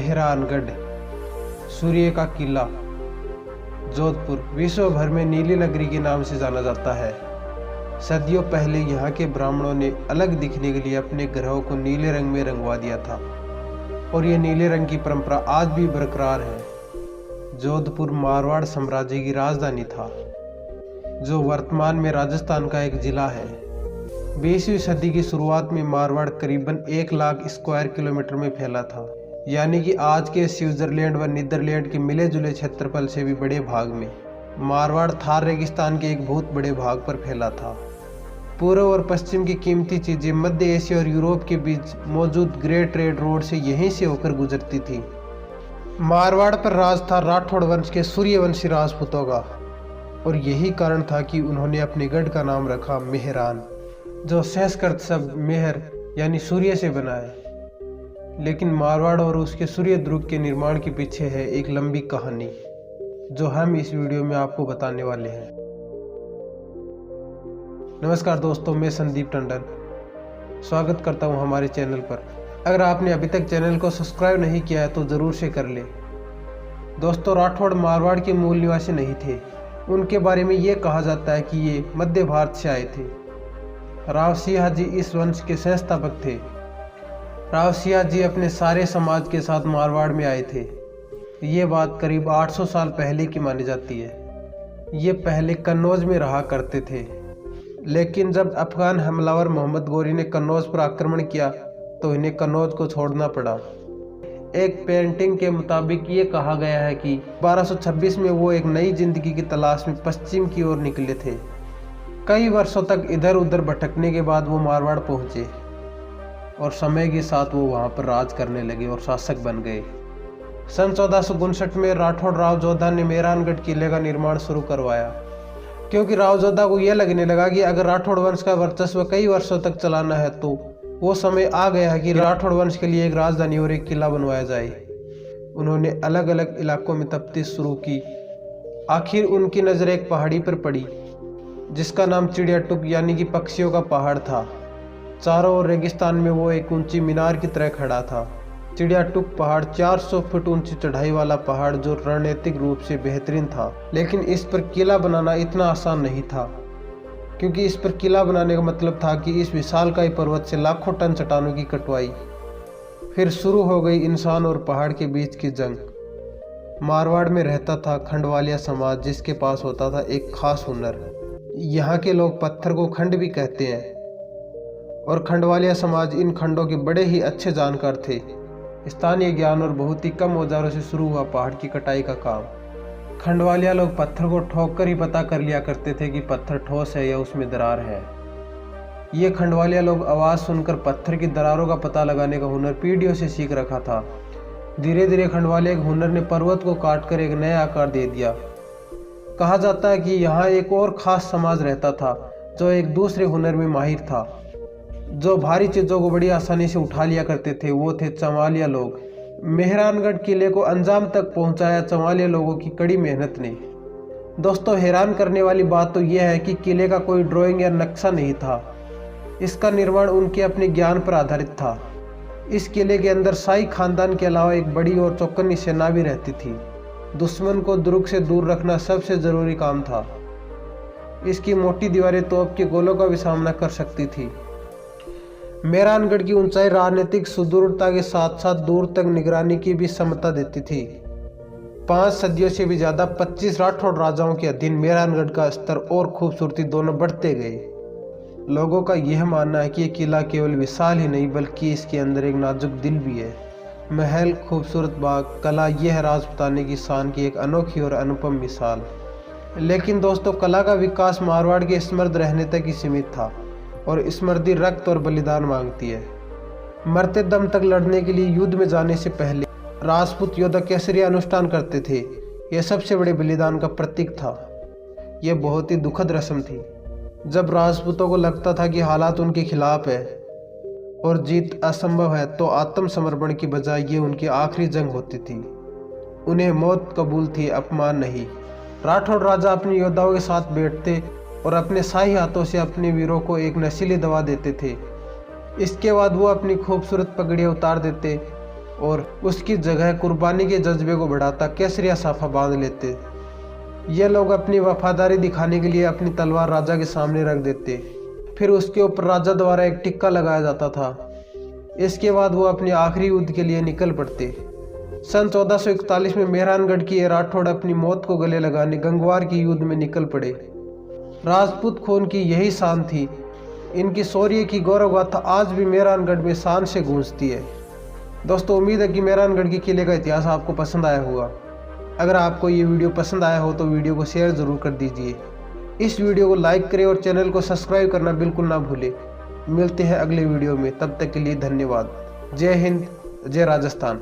मेहरानगढ़, सूर्य का किला। जोधपुर विश्व भर में नीली नगरी के नाम से जाना जाता है। सदियों पहले यहाँ के ब्राह्मणों ने अलग दिखने के लिए अपने ग्रहों को नीले रंग में रंगवा दिया था और ये नीले रंग की परंपरा आज भी बरकरार है। जोधपुर मारवाड़ साम्राज्य की राजधानी था, जो वर्तमान में राजस्थान का एक जिला है। 20वीं सदी की शुरुआत में मारवाड़ करीबन 1 लाख स्क्वायर किलोमीटर में फैला था, यानी कि आज के स्विट्जरलैंड व नीदरलैंड के मिले जुले क्षेत्रफल से भी बड़े भाग में। मारवाड़ थार रेगिस्तान के एक बहुत बड़े भाग पर फैला था। पूर्व और पश्चिम की कीमती चीजें मध्य एशिया और यूरोप के बीच मौजूद ग्रेट ट्रेड रोड से यहीं से होकर गुजरती थी। मारवाड़ पर राज था राठौड़ वंश के सूर्यवंशी राजपूतों का, और यही कारण था कि उन्होंने अपने गढ़ का नाम रखा मेहरान, जो संस्कृत शब्द मेहर यानी सूर्य से बना है। लेकिन मारवाड़ और उसके सूर्य दुर्ग के निर्माण के पीछे है एक लंबी कहानी, जो हम इस वीडियो में आपको बताने वाले हैं। नमस्कार दोस्तों, मैं संदीप टंडन स्वागत करता हूं हमारे चैनल पर। अगर आपने अभी तक चैनल को सब्सक्राइब नहीं किया है तो ज़रूर से कर ले। दोस्तों, राठौड़ मारवाड़ के मूल निवासी नहीं थे। उनके बारे में ये कहा जाता है कि ये मध्य भारत से आए थे। राव सिंह जी इस वंश के संस्थापक थे। राव सिंह जी अपने सारे समाज के साथ मारवाड़ में आए थे। ये बात करीब 800 साल पहले की मानी जाती है। ये पहले कन्नौज में रहा करते थे, लेकिन जब अफगान हमलावर मोहम्मद गोरी ने कन्नौज पर आक्रमण किया तो इन्हें कन्नौज को छोड़ना पड़ा। एक पेंटिंग के मुताबिक ये कहा गया है कि 1226 में वो एक नई जिंदगी की तलाश में पश्चिम की ओर निकले थे। कई वर्षों तक इधर उधर भटकने के बाद वो मारवाड़ पहुंचे और समय के साथ वो वहां पर राज करने लगे और शासक बन गए। सन 1459 में राठौड़ राव जोधा ने मेहरानगढ़ किले का निर्माण शुरू करवाया, क्योंकि राव जोधा को यह लगने लगा कि अगर राठौड़ वंश का वर्चस्व कई वर्षों तक चलाना है तो वो समय आ गया है कि राठौड़ वंश के लिए एक राजधानी और एक किला बनवाया जाए। उन्होंने अलग अलग इलाकों में तफ्तीश शुरू की। आखिर उनकी नज़र एक पहाड़ी पर पड़ी, जिसका नाम चिड़िया टुक यानी कि पक्षियों का पहाड़ था। चारों ओर रेगिस्तान में वो एक ऊंची मीनार की तरह खड़ा था। चिड़िया टुक पहाड़ 400 फुट ऊंची चढ़ाई वाला पहाड़, जो रणनीतिक रूप से बेहतरीन था। लेकिन इस पर किला बनाना इतना आसान नहीं था, क्योंकि इस पर किला बनाने का मतलब था कि इस विशालकाय पर्वत से लाखों टन चट्टानों की कटवाई। फिर शुरू हो गई इंसान और पहाड़ के बीच की जंग। मारवाड़ में रहता था खंडवालिया समाज, जिसके पास होता था एक खास हुनर। यहाँ के लोग पत्थर को खंड भी कहते हैं, और खंडवालिया समाज इन खंडों के बड़े ही अच्छे जानकार थे। स्थानीय ज्ञान और बहुत ही कम औजारों से शुरू हुआ पहाड़ की कटाई का काम। खंडवालिया लोग पत्थर को ठोक कर ही पता कर लिया करते थे कि पत्थर ठोस है या उसमें दरार है। ये खंडवालिया लोग आवाज़ सुनकर पत्थर की दरारों का पता लगाने का हुनर पीढ़ियों से सीख रखा था। धीरे धीरे खंडवालिया के हुनर ने पर्वत को काट कर एक नया आकार दे दिया। कहा जाता है कि यहाँ एक और खास समाज रहता था, जो एक दूसरे हुनर में माहिर था, जो भारी चीज़ों को बड़ी आसानी से उठा लिया करते थे। वो थे चमालिया लोग। मेहरानगढ़ किले को अंजाम तक पहुंचाया चमालिया लोगों की कड़ी मेहनत ने। दोस्तों, हैरान करने वाली बात तो यह है कि किले का कोई ड्राइंग या नक्शा नहीं था। इसका निर्माण उनके अपने ज्ञान पर आधारित था। इस किले के अंदर शाही खानदान के अलावा एक बड़ी और चौकन्नी सेना भी रहती थी। दुश्मन को दुर्ग से दूर रखना सबसे ज़रूरी काम था। इसकी मोटी दीवारें तोप के गोलों का भी सामना कर सकती थी। मेहरानगढ़ की ऊंचाई राजनीतिक सुदूरता के साथ साथ दूर तक निगरानी की भी क्षमता देती थी। 5 सदियों से भी ज़्यादा 25 राठौड़ राजाओं के अधीन मेहरानगढ़ का स्तर और खूबसूरती दोनों बढ़ते गए। लोगों का यह मानना है कि यह किला केवल विशाल ही नहीं, बल्कि इसके अंदर एक नाजुक दिल भी है। महल, खूबसूरत बाग, कला, यह राजपूताने की शान की एक अनोखी और अनुपम मिसाल। लेकिन दोस्तों, कला का विकास मारवाड़ के समृद्ध रहने तक ही सीमित था, और स्मृति रक्त और बलिदान मांगती है। मरते दम तक लड़ने के लिए युद्ध में जाने से पहले राजपूत योद्धा केसरिया अनुष्ठान करते थे। यह सबसे बड़े बलिदान का प्रतीक था। यह बहुत ही दुखद रस्म थी। जब राजपूतों को लगता था कि हालात उनके खिलाफ है और जीत असंभव है, तो आत्मसमर्पण की बजाय ये उनकी आखिरी जंग होती थी। उन्हें मौत कबूल थी, अपमान नहीं। राठौड़ राजा अपने योद्धाओं के साथ बैठते और अपने शाही हाथों से अपने वीरों को एक नशीली दवा देते थे। इसके बाद वो अपनी खूबसूरत पगड़ियाँ उतार देते और उसकी जगह कुर्बानी के जज्बे को बढ़ाता केसरिया साफा बांध लेते। ये लोग अपनी वफादारी दिखाने के लिए अपनी तलवार राजा के सामने रख देते, फिर उसके ऊपर राजा द्वारा एक टिक्का लगाया जाता था। इसके बाद वो अपनी आखिरी युद्ध के लिए निकल पड़ते। सन 1441 में मेहरानगढ़ की ये राठौड़ अपनी मौत को गले लगाने गंगवार की युद्ध में निकल पड़े। राजपूत खून की यही शान थी। इनकी शौर्य की गौरव गाथा आज भी मेहरानगढ़ में शान से गूंजती है। दोस्तों, उम्मीद है कि मेहरानगढ़ के किले का इतिहास आपको पसंद आया होगा। अगर आपको ये वीडियो पसंद आया हो तो वीडियो को शेयर ज़रूर कर दीजिए। इस वीडियो को लाइक करें और चैनल को सब्सक्राइब करना बिल्कुल ना भूलें। मिलते हैं अगले वीडियो में, तब तक के लिए धन्यवाद। जय हिंद, जय राजस्थान।